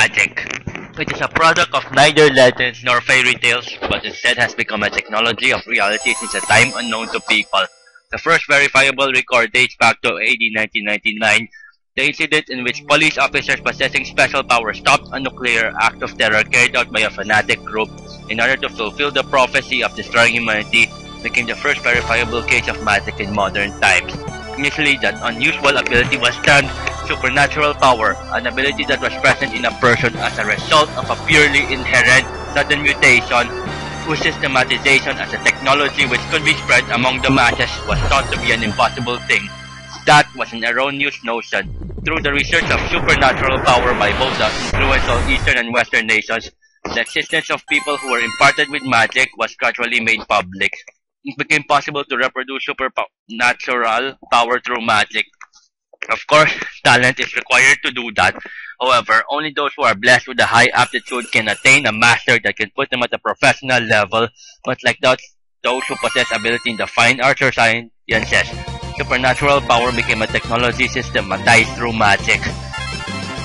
Magic. It is a product of neither legends nor fairy tales, but instead has become a technology of reality since a time unknown to people. The first verifiable record dates back to AD 1999, the incident in which police officers possessing special powers stopped a nuclear act of terror carried out by a fanatic group in order to fulfill the prophecy of destroying humanity became the first verifiable case of magic in modern times. Initially, that unusual ability was termed supernatural power, an ability that was present in a person as a result of a purely inherent sudden mutation whose systematization as a technology which could be spread among the masses was thought to be an impossible thing. That was an erroneous notion. Through the research of supernatural power by both the influential Eastern and Western nations, the existence of people who were imparted with magic was gradually made public. It became possible to reproduce supernatural power through magic. Of course, talent is required to do that. However, only those who are blessed with a high aptitude can attain a master that can put them at a professional level, much like those who possess ability in the fine arts or sciences. Supernatural power became a technology systematized through magic,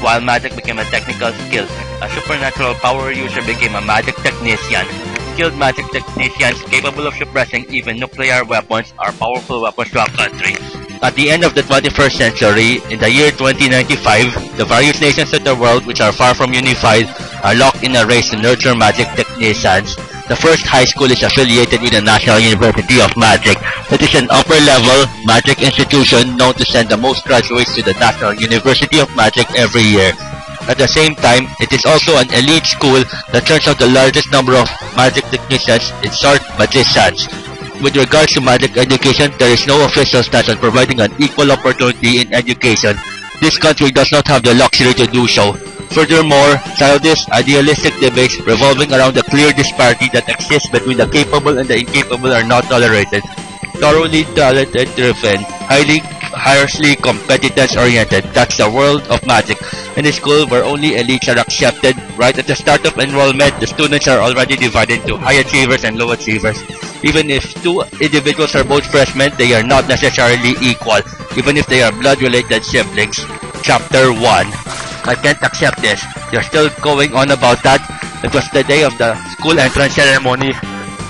while magic became a technical skill. A supernatural power user became a magic technician. Skilled magic technicians capable of suppressing even nuclear weapons are powerful weapons to a country. At the end of the 21st century, in the year 2095, the various nations of the world which are far from unified are locked in a race to nurture magic technicians. The first high school is affiliated with the National University of Magic. It is an upper-level magic institution known to send the most graduates to the National University of Magic every year. At the same time, it is also an elite school that turns out the largest number of magic technicians, in short, magicians. With regards to magic education, there is no official stance on providing an equal opportunity in education. This country does not have the luxury to do so. Furthermore, childish, idealistic debates revolving around the clear disparity that exists between the capable and the incapable are not tolerated. Thoroughly talent-driven, harshly competence-oriented, that's the world of magic. In a school where only elites are accepted, right at the start of enrollment, the students are already divided into high achievers and low achievers. Even if two individuals are both freshmen, they are not necessarily equal, even if they are blood-related siblings. Chapter 1. I can't accept this. You're still going on about that? It was the day of the school entrance ceremony,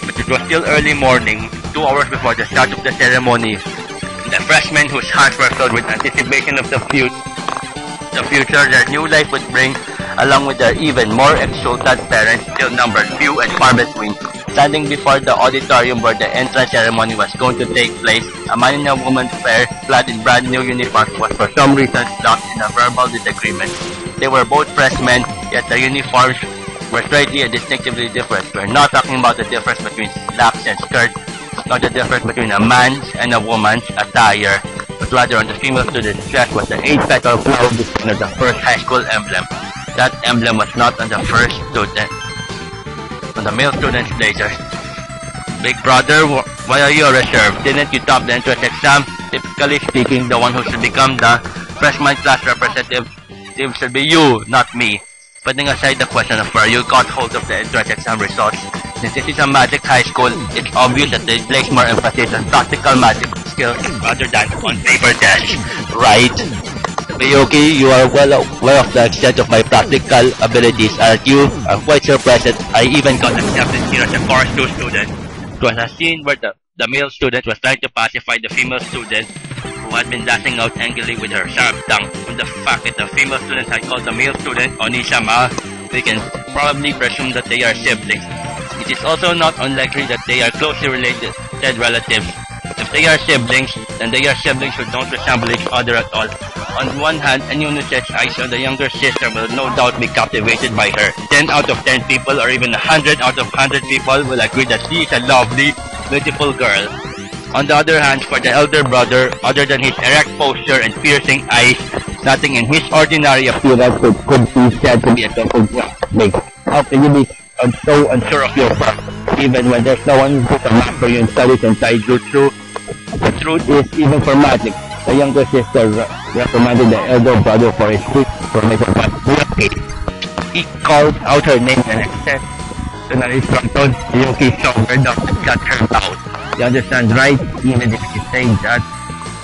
but it was still early morning, 2 hours before the start of the ceremony. The freshmen whose hearts were filled with anticipation of the future their new life would bring, along with their even more exultant parents, still numbered few and far between. Standing before the auditorium where the entrance ceremony was going to take place, a man and a woman pair, clad in brand new uniforms, was for some reason locked in a verbal disagreement. They were both freshmen, yet the uniforms were slightly and distinctively different. We're not talking about the difference between slacks and skirts, not the difference between a man's and a woman's attire, but rather on the female student's dress was the 8-petal flower design of the first high school emblem. That emblem was not on the first student, on the male student's blazer. Big brother, why are you reserved? Didn't you top the entrance exam? Typically speaking, the one who should become the freshman class representative should be you, not me. Putting aside the question of where you got hold of the entrance exam results, since this is a magic high school, it's obvious that they place more emphasis on practical magic skills rather than on paper tests, right? Miyuki, you are well aware of the extent of my practical abilities, aren't you? I'm quite surprised that I even got accepted here as a course 2 student. It was a scene where the male student was trying to pacify the female student who had been lashing out angrily with her sharp tongue. From the fact that the female student had called the male student Onishama, we can probably presume that they are siblings. It is also not unlikely that they are closely related relatives. If they are siblings, then they are siblings who don't resemble each other at all. On one hand, anyone who sets eyes on the younger sister will no doubt be captivated by her. 10 out of 10 people or even 100 out of 100 people will agree that she is a lovely, beautiful girl. On the other hand, for the elder brother, other than his erect posture and piercing eyes, nothing in his ordinary appearance could be said to be a complete. How can you be so unsure of yourself, even when there's no one who can map for you in studies and taijutsu? The truth is, even for magic, the younger sister recommended the elder brother for his quick formation, but Miyuki, he called out her name and exceptionally strong tone. Miyuki showed her down and cut her out. You understand, right? Even if you say that,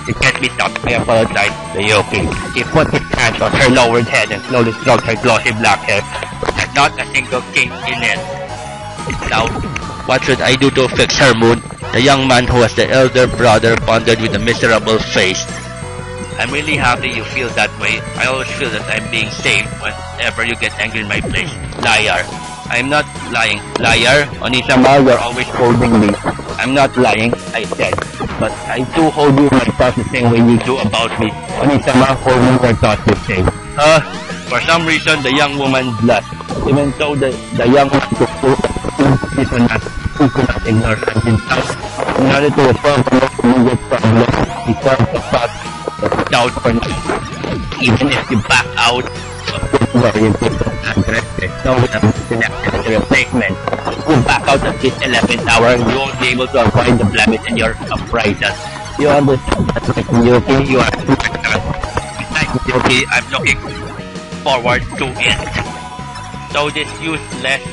It can't be stopped. I apologize, Miyuki. He put his hands on her lowered head and slowly stroked her glossy black hair. There's not a single kink in it. Now, what should I do to fix her mood? The young man who was the elder brother pondered with a miserable face. I'm really happy you feel that way. I always feel that I'm being saved whenever you get angry in my place. Liar. I'm not lying. Liar? Onisama, you're always holding me. I'm not lying, I said. But I do hold you my thoughts the same way you do about me. Onisama, hold me your thoughts the same. For some reason, the young woman blushed. Even though the young man Koukou who could not ignore her himself. In order to resolve the most immediate problem, he solved the fact that doubt for now. Even if you back out of this very important address, there's no replacement. If you back out at this 11th hour, you won't be able to avoid the blemish in your appraisal. You understand that, like Miyuki, you are smart. Besides Miyuki, I'm looking forward to it. So this useless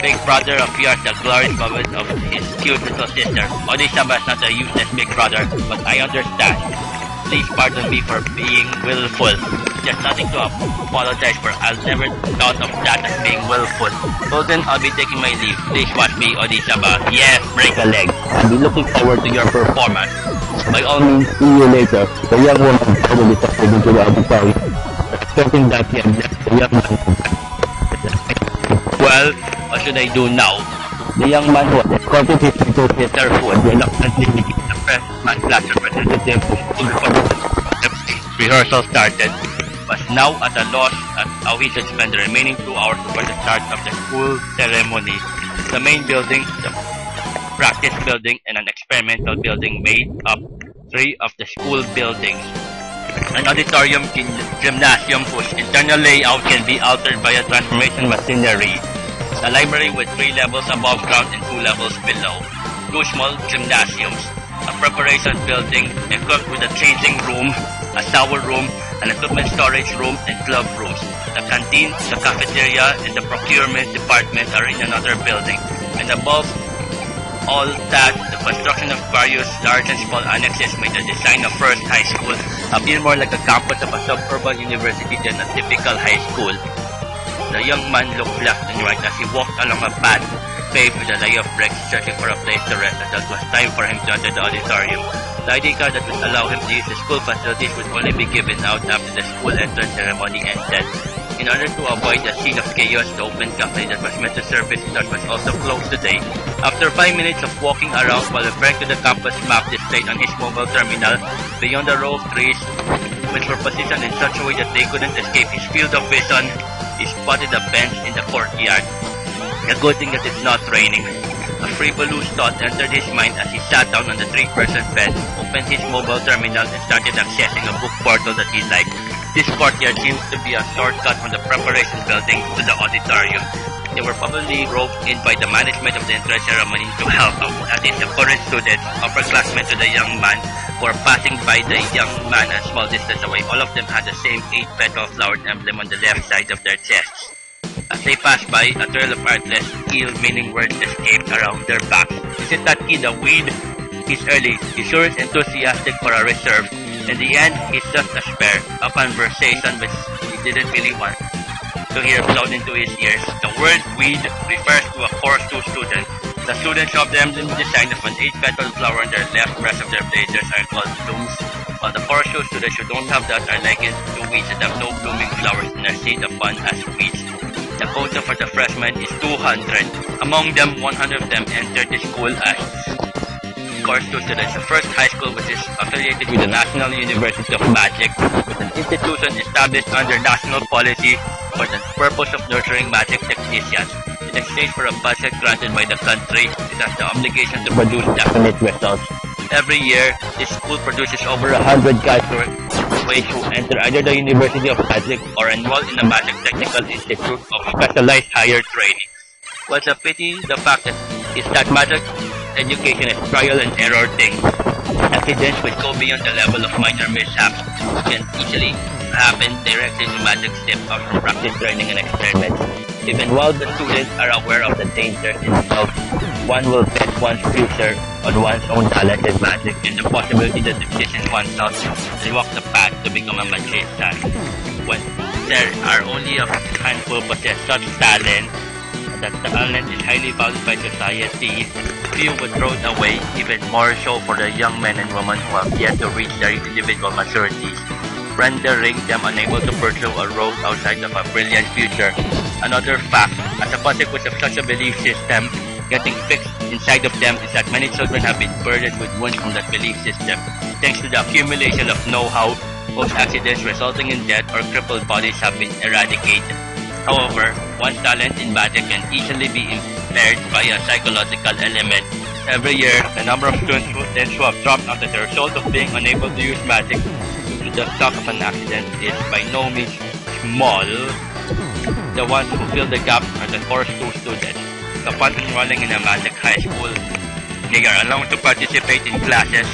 big brother of yours, the glorious moment of his cute little sister. Onisama is not a useless big brother, but I understand. Please pardon me for being willful. There's nothing to apologize for. I've never thought of that as being willful. So then I'll be taking my leave. Please watch me, Onisama. Yes, break a leg. I'll be looking forward to your performance. By all means, see you later. The young woman probably disappeared into the auditorium. Expecting that he had left the young man. Well, what should I do now? The young man who had escorted his little sister who had reluctantly became the freshman class representative to school before the rehearsal started, was now at a loss at how he should spend the remaining 2 hours before the start of the school ceremony. The main building, the practice building, and an experimental building made up 3 of the school buildings. An auditorium gymnasium whose internal layout can be altered by a transformation machinery. A library with 3 levels above ground and 2 levels below. 2 small gymnasiums. A preparation building equipped with a changing room, a shower room, an equipment storage room, and club rooms. The canteen, the cafeteria, and the procurement department are in another building. And above all that, the construction of various large and small annexes made the design of First High School appear more like a campus of a suburban university than a typical high school. The young man looked left and right as he walked along a path paved with a layer of bricks, searching for a place to rest until it was time for him to enter the auditorium. The ID card that would allow him to use the school facilities would only be given out after the school entrance ceremony ended. In order to avoid a scene of chaos, the open cafe that was meant to serve visitors was also closed today. After 5 minutes of walking around while referring to the campus map displayed on his mobile terminal, beyond the row of trees, which were positioned in such a way that they couldn't escape his field of vision, he spotted a bench in the courtyard. A good thing that it's not raining. A frivolous thought entered his mind as he sat down on the 3-person bed, opened his mobile terminal, and started accessing a book portal that he liked. This courtyard seems to be a shortcut from the preparation building to the auditorium. They were probably roped in by the management of the entrance ceremony to help out, at least the current students, upperclassmen to the young man, who were passing by the young man a small distance away. All of them had the same 8-petal flowered emblem on the left side of their chests. As they passed by, a trail of artless, ill-meaning words escaped around their backs. Isn't that kid a weed? He's early. He sure is enthusiastic for a reserve. In the end, he's just a spare, a conversation which he didn't really want to hear blown into his ears. The word weed refers to a course 2 student. The students of the emblem design of an 8-petal flower on their left breast of their blazers are called chumps, while the course 2 students who don't have that are likened to weeds that have no blooming flowers and are seen upon as weeds. The quota for the freshmen is 200. Among them, 100 of them entered the school as course 2 students. The first high school which is affiliated with the National University of Magic, with an institution established under national policy for the purpose of nurturing magic technicians. In exchange for a budget granted by the country, it has the obligation to produce definite results. Every year, this school produces over 100 graduates who enter either the University of Magic or enroll in a Magic Technical Institute of Specialized Higher Training. What's a pity, the fact is that magic education is trial and error thing. Accidents which go beyond the level of minor mishaps can easily happen directly to magic step out from practice learning and experiments. Even while the students are aware of the dangers involved, one will bet one's future on one's own talent and magic and the possibility that the position oneself and walk the path to become a magician. When there are only a handful possess such talent, that talent is highly valued by society, few would throw it away, even more so for the young men and women who have yet to reach their individual maturities, rendering them unable to pursue a road outside of a brilliant future. Another fact, as a consequence of such a belief system, getting fixed inside of them is that many children have been burdened with wounds from that belief system, thanks to the accumulation of know-how. Most accidents resulting in death or crippled bodies have been eradicated. However, one's talent in magic can easily be impaired by a psychological element. Every year, the number of students who have dropped out as a result of being unable to use magic due to the shock of an accident is by no means small. The ones who fill the gap are the course 2 students. Upon enrolling in a magic high school, they are allowed to participate in classes,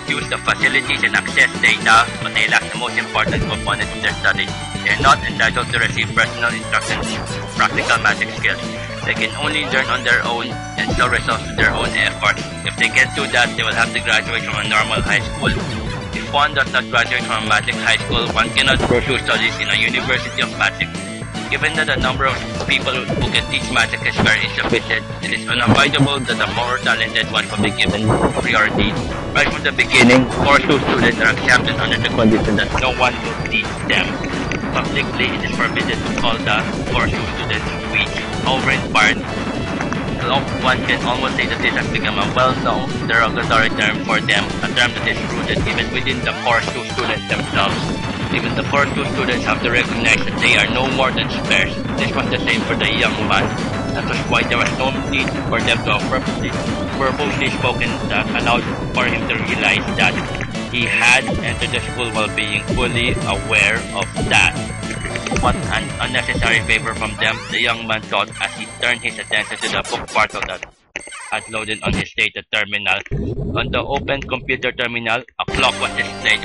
use the facilities and access data, but they lack the most important component of their studies. They are not entitled to receive personal instruction in practical magic skills. They can only learn on their own and show results to their own efforts. If they can't do that, they will have to graduate from a normal high school. If one does not graduate from a magic high school, one cannot pursue studies in a university of magic. Given that the number of people who can teach magic is very insufficient, it is unavoidable that the more talented ones will be given priority. Right from the beginning, course 2 students are accepted under the condition that no one will teach them. Publicly, it is forbidden to call the course 2 students weak. However, in part, one can almost say that this has become a well-known derogatory term for them, a term that is rooted even within the course 2 students themselves. Even the course 2 students have to recognize that they are no more than spares. This was the same for the young man. That was why there was no need for them to have purposely spoken that allowed for him to realize that he had entered the school while being fully aware of that. What an unnecessary favor from them, the young man thought as he turned his attention to the book portal that had loaded on his data terminal. On the open computer terminal, a clock was displayed.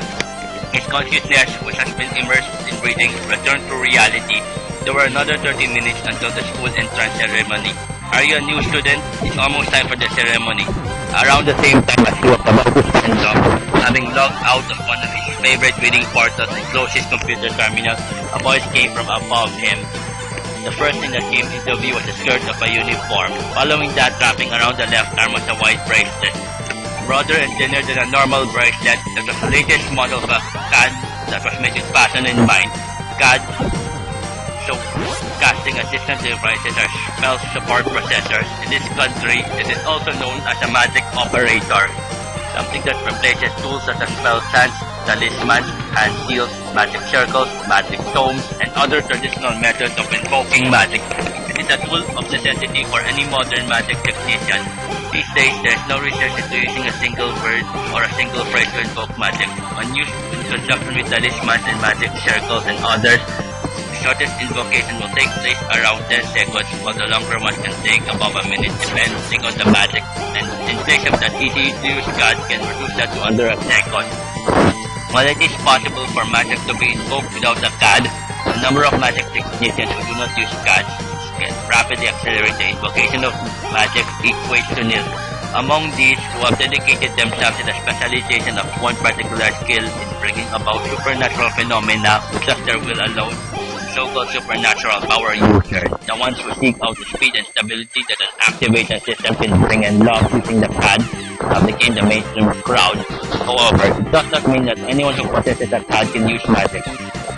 His consciousness, which has been immersed in reading, returned to reality. There were another 30 minutes until the school entrance ceremony. Are you a new student? It's almost time for the ceremony. Around the same time as he was about to stand up, having logged out of one of his favorite reading portals and closed his computer terminal, a voice came from above him. The first thing that came into view was the skirt of a uniform. Following that, wrapping around the left arm was a white bracelet. Broader and thinner than a normal bracelet, that was the latest model of a CAD that was made with passion in mind. CAD, so casting assistant devices are spell support processors. In this country, it is also known as a magic operator, something that replaces tools such as spell sands, talismans, hand seals, magic circles, magic tomes, and other traditional methods of invoking magic. It is a tool of necessity for any modern magic technician. These days, there is no research into using a single word or a single phrase to invoke magic. When used in conjunction with talismans and magic circles and others, the shortest invocation will take place around 10 seconds, while the longer one can take above a minute depending on the magic. And in place of that easy-to-use card can reduce that to under a second. While it is possible for magic to be invoked without a CAD, the number of magic technicians who do not use CADs can rapidly accelerate the invocation of magic equates to nil. Among these who have dedicated themselves to the specialization of one particular skill in bringing about supernatural phenomena without their will alone, so-called supernatural power users, the ones who seek out the speed and stability that an activation system can bring and love using the CAD, have become the mainstream crowd. However, it does not mean that anyone who possesses a CAD can use magic.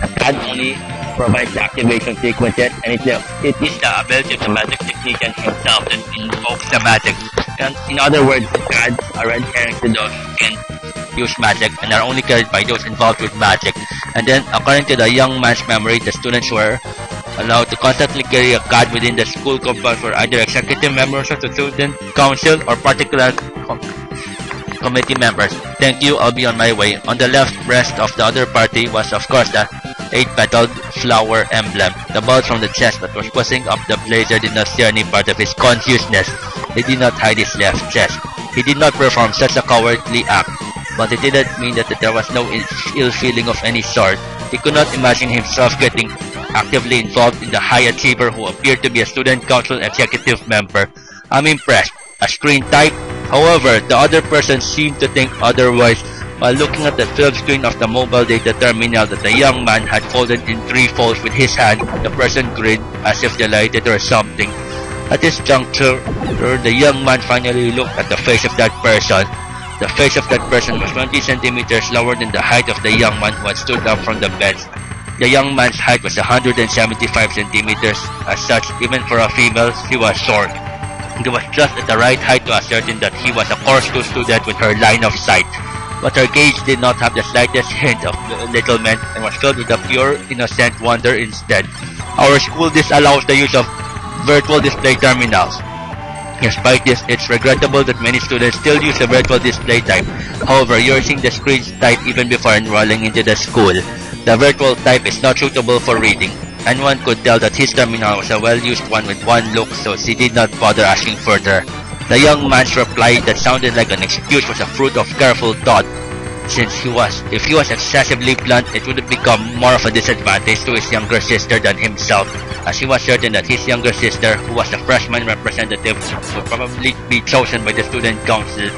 A CAD only provides the activation sequences, and it is the ability of the magic technician himself that invokes the magic. And in other words, the CADs are red herrings to those who can use magic and are only carried by those involved with magic. And then, according to the young man's memory, the students were allowed to constantly carry a CAD within the school compound for either executive members of the student council or particular committee members. Thank you, I'll be on my way. On the left breast of the other party was, of course, the 8-petaled flower emblem. The bulge from the chest that was pushing up the blazer did not see any part of his consciousness. He did not hide his left chest. He did not perform such a cowardly act, but it didn't mean that there was no ill feeling of any sort. He could not imagine himself getting actively involved in the high achiever who appeared to be a student council executive member. I'm impressed. A screen tight, However, the other person seemed to think otherwise while looking at the film screen of the mobile data terminal that the young man had folded in 3 folds with his hand. The person grinned as if delighted or something. At this juncture, the young man finally looked at the face of that person. The face of that person was 20 centimeters lower than the height of the young man who had stood up from the bed. The young man's height was 175 centimeters. As such, even for a female, she was short. He was just at the right height to ascertain that he was a course 2 student with her line of sight. But her gaze did not have the slightest hint of belittlement and was filled with a pure, innocent wonder instead. Our school disallows the use of virtual display terminals. Despite this, it's regrettable that many students still use the virtual display type. However, using the screen type even before enrolling into the school, the virtual type is not suitable for reading. And one could tell that his terminal was a well-used one with one look, so she did not bother asking further. The young man's reply that sounded like an excuse was a fruit of careful thought, since if he was excessively blunt, it would have become more of a disadvantage to his younger sister than himself, as he was certain that his younger sister, who was the freshman representative, would probably be chosen by the student council.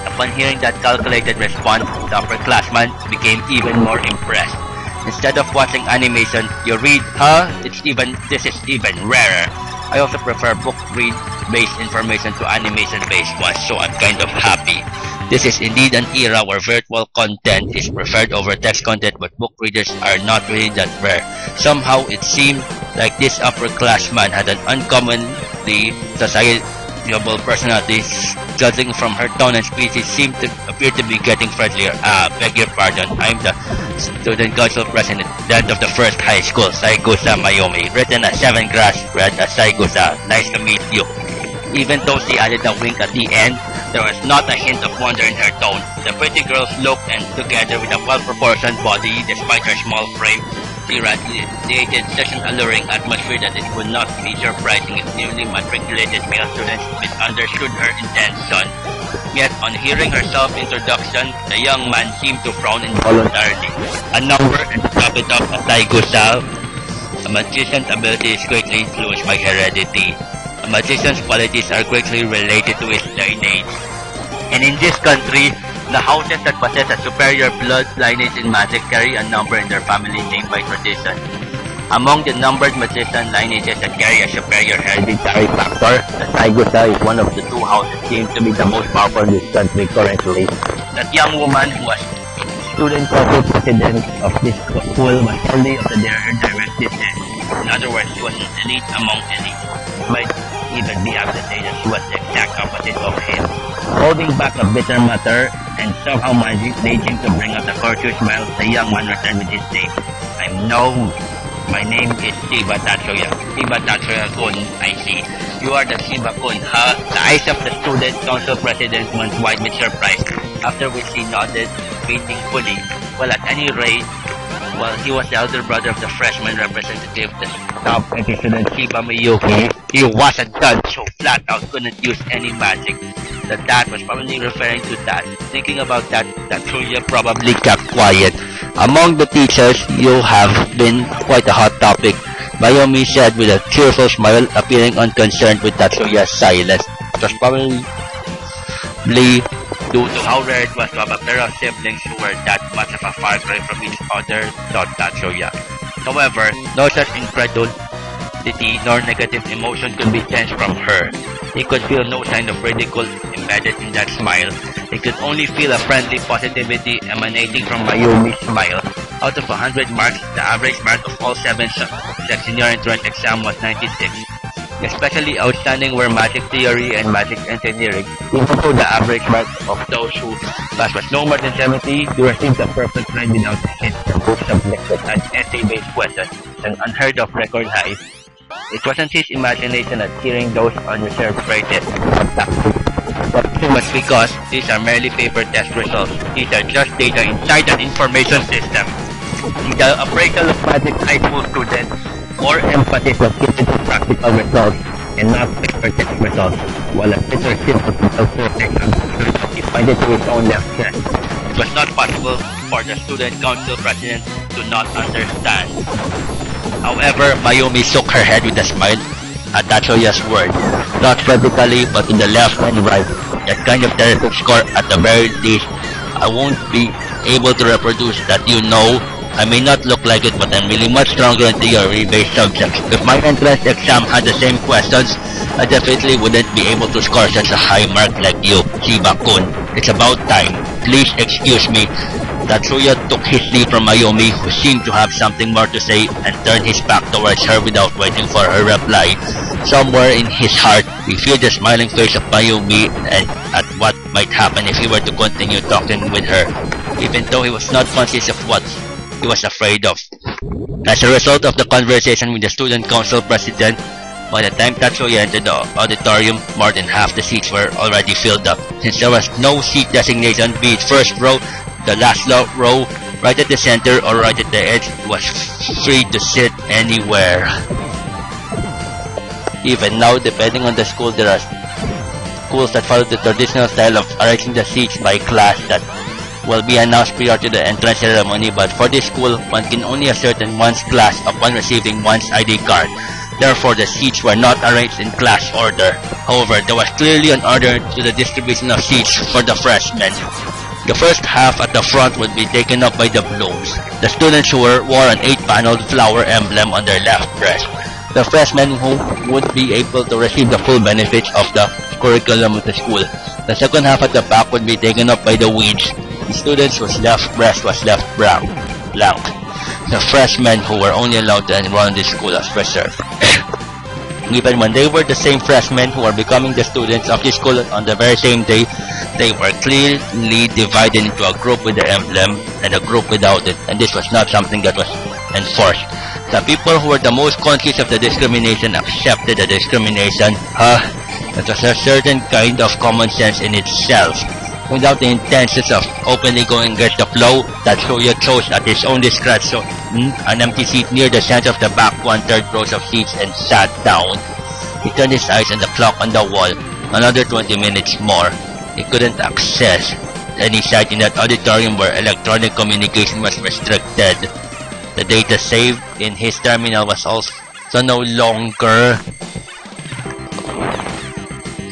Upon hearing that calculated response, the upperclassman became even more impressed. Instead of watching animation, you read, this is even rarer. I also prefer book read-based information to animation-based ones, so I'm kind of happy. This is indeed an era where virtual content is preferred over text content, but book readers are not really that rare. Somehow, it seemed like this upperclassman had an uncommonly sociable personality. Judging from her tone and speech, she seemed to appear to be getting friendlier. Beg your pardon, I'm the student council president of the first high school, Saigusa, Mayumi. Written as 7 grass, read as Saigusa. Nice to meet you. Even though she added a wink at the end, there was not a hint of wonder in her tone. The pretty girls looked, and together with a well-proportioned body, despite her small frame, she radiated such an alluring atmosphere that it would not be surprising if newly matriculated male students misunderstood her intention. Yet, on hearing her self-introduction, the young man seemed to frown involuntarily. A number and top it up at Taigusa. A magician's ability is greatly influenced by heredity. A magician's qualities are greatly related to his lineage. And in this country, the houses that possess a superior blood lineage in magic carry a number in their family name by tradition. Among the numbered magician lineages that carry a superior hereditary factor, the Saigusa is one of the 2 houses deemed to be the most powerful in this country currently. That young woman who was student council president of this school was only of the direct descent. In other words, she was an elite among elites. Might even be able to say that she was the exact opposite of him. Holding back a bitter mutter and somehow managing to bring out a courteous smile, the young man returned with his name. My name is Shiba Tatsuya. Shiba Tatsuya-kun, I see. You are the Shiba-kun, huh? The eyes of the student council president went wide with surprise, after which he nodded meaningfully. Well, at any rate, he was the elder brother of the freshman representative, the top student Shiba Miyuki. He wasn't done, so flat out couldn't use any magic. That was probably referring to that. Thinking about that, Tatsuya probably kept quiet. Among the teachers, you have been quite a hot topic, Mayumi said with a cheerful smile, appearing unconcerned with Tatsuya's silence. It was probably due to how rare it was to have a pair of siblings who were that much of a far cry from each other, thought Tatsuya. However, no such incredulity nor negative emotion could be sensed from her. He could feel no sign of ridicule embedded in that smile. He could only feel a friendly positivity emanating from Mayumi's smile. Out of 100 marks, the average mark of all 7 the senior entrance exam was 96. Especially outstanding were magic theory and magic engineering. Even though the average mark of those who passed was no more than 70, you received a perfect grade without hit for both subjects that had essay-based questions, an unheard of record high. It wasn't his imagination at hearing those unreserved praises, but it was because these are merely paper test results. These are just data inside an information system. The appraisal of magic high school students, more emphasis was given to practical results and not paper test results, while a bitter simple cortex divided to its own left hand. It was not possible for the student council president to not understand. However, Mayumi shook her head with a smile at Tatsuya's word, not vertically but in the left and right. that kind of terrific score at the very least. I won't be able to reproduce that, you know. I may not look like it, but I'm really much stronger in theory-based subjects. If my entrance exam had the same questions, I definitely wouldn't be able to score such a high mark like you, Shiba-kun. It's about time. Please excuse me. Tatsuya took his leave from Mayumi, who seemed to have something more to say, and turned his back towards her without waiting for her reply. Somewhere in his heart, he feared the smiling face of Mayumi and at what might happen if he were to continue talking with her, even though he was not conscious of what he was afraid of. As a result of the conversation with the student council president, by the time Tatsuya entered the auditorium, more than half the seats were already filled up. Since there was no seat designation, be it first row, the last row, right at the center, or right at the edge, he was free to sit anywhere. Even now, depending on the school, there are schools that follow the traditional style of arranging the seats by class that will be announced prior to the entrance ceremony, but for this school, one can only ascertain one's class upon receiving one's ID card. Therefore, the seats were not arranged in class order. However, there was clearly an order to the distribution of seats for the freshmen. The first half at the front would be taken up by the blooms, the students who wore an 8-paneled flower emblem on their left breast. The freshmen who would be able to receive the full benefits of the curriculum of the school. The second half at the back would be taken up by the weeds, the students whose left breast was left blank. The freshmen who were only allowed to enroll in this school as reserved. Even when they were the same freshmen who were becoming the students of this school on the very same day, they were clearly divided into a group with the emblem and a group without it, and this was not something that was enforced. The people who were the most conscious of the discrimination accepted the discrimination. It was a certain kind of common sense in itself. Without the intentions of openly going against the flow, Tatsuya chose at his own discretion an empty seat near the center of the back 1/3 rows of seats and sat down. He turned his eyes on the clock on the wall. Another 20 minutes more. He couldn't access any site in that auditorium where electronic communication was restricted. The data saved in his terminal was also no longer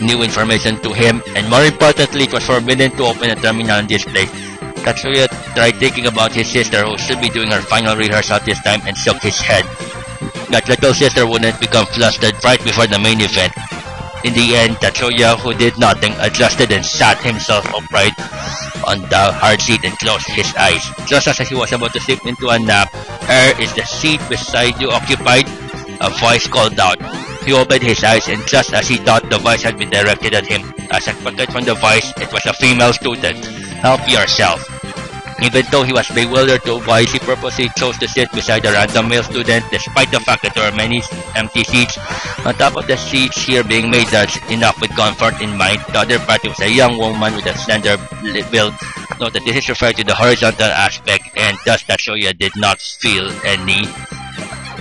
new information to him, and more importantly, it was forbidden to open a terminal in this place. Tatsuya tried thinking about his sister, who should be doing her final rehearsal this time, and shook his head. That little sister wouldn't become flustered right before the main event. In the end, Tatsuya, who did nothing, adjusted and sat himself upright on the hard seat and closed his eyes. Just as he was about to slip into a nap, "Is the seat beside you occupied?" a voice called out. He opened his eyes, and just as he thought, the voice had been directed at him. As expected from the voice, it was a female student. "Help yourself." Even though he was bewildered to why she purposely chose to sit beside a random male student, despite the fact that there were many empty seats. On top of the seats here being made large enough with comfort in mind, the other party was a young woman with a slender build. Note that this is referred to the horizontal aspect, and thus Tatsuya did not feel any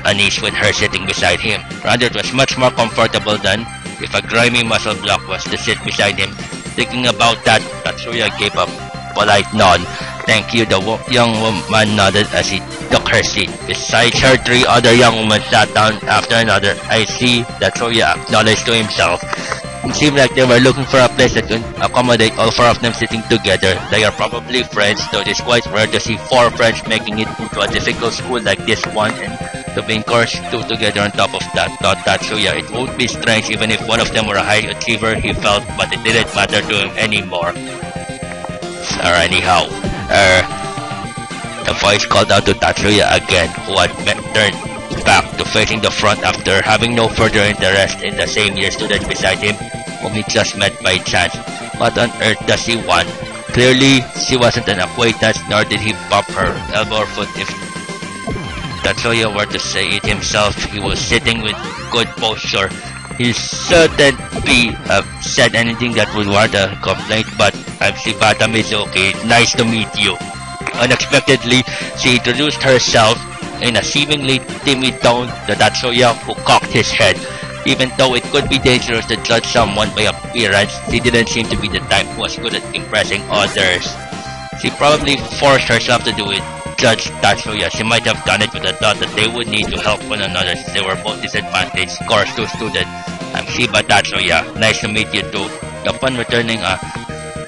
unease with her sitting beside him. Rather, it was much more comfortable than if a grimy muscle block was to sit beside him. Thinking about that, Tatsuya gave a polite nod. "Thank you," the young woman nodded as he took her seat. Besides her, 3 other young women sat down after another. "I see," Tatsuya acknowledged to himself. It seemed like they were looking for a place that could accommodate all 4 of them sitting together. They are probably friends, though it is quite rare to see 4 friends making it into a difficult school like this one, and to be encouraged 2 together on top of that, thought Tatsuya. It would be strange even if one of them were a high achiever, he felt, but it didn't matter to him anymore. Anyhow, the voice called out to Tatsuya again, who had turned back to facing the front after having no further interest in the same year student beside him, whom he just met by chance. What on earth does he want? Clearly, she wasn't an acquaintance, nor did he bump her elbow or foot. If Tatsuya were to say it himself, he was sitting with good posture. He shouldn't have said anything that would warrant a complaint, but "I'm Shibata Mizuki, nice to meet you." Unexpectedly, she introduced herself in a seemingly timid tone to Tatsuya, who cocked his head. Even though it could be dangerous to judge someone by appearance, she didn't seem to be the type who was good at impressing others. She probably forced herself to do it. Judge Tatsuya, she might have done it with the thought that they would need to help one another since they were both disadvantaged. Course 2 student. "I'm Shiba Tatsuya. Nice to meet you too." upon returning a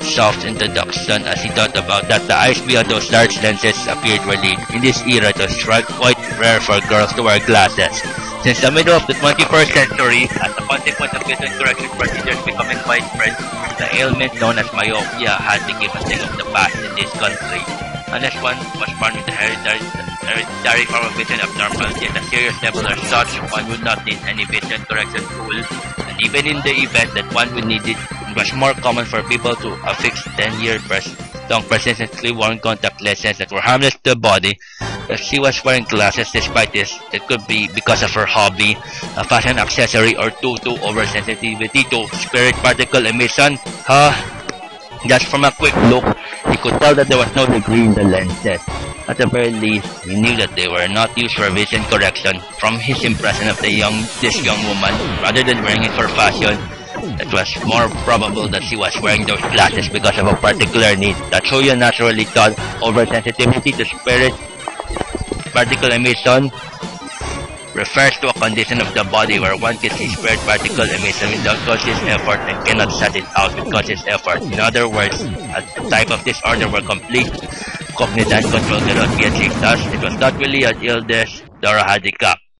soft introduction as he thought about that the eyes beyond those large lenses appeared relieved. In this era, it was quite rare for girls to wear glasses. Since the middle of the 21st century, as a consequence of vision correction procedures becoming widespread, the ailment known as myopia had become a thing of the past in this country. Unless one was born with a hereditary form of vision abnormality at a serious level or such, one would not need any vision correction tool. And even in the event that one would need it, it was more common for people to affix 10-year long persistently worn contact lenses that were harmless to the body. If she was wearing glasses despite this, it could be because of her hobby, a fashion accessory, or due to oversensitivity to spirit particle emission. Just from a quick look, he could tell that there was no degree in the lenses. At the very least, he knew that they were not used for vision correction. From his impression of this young woman, rather than wearing it for fashion, it was more probable that she was wearing those glasses because of a particular need. Tatsuya naturally thought oversensitivity to spirit particle emission refers to a condition of the body where one can see spirit particle emission without conscious effort and cannot shut it out with conscious effort. In other words, a type of disorder where complete cognizant control cannot be achieved. Thus, it was not really an illness nor a handicap.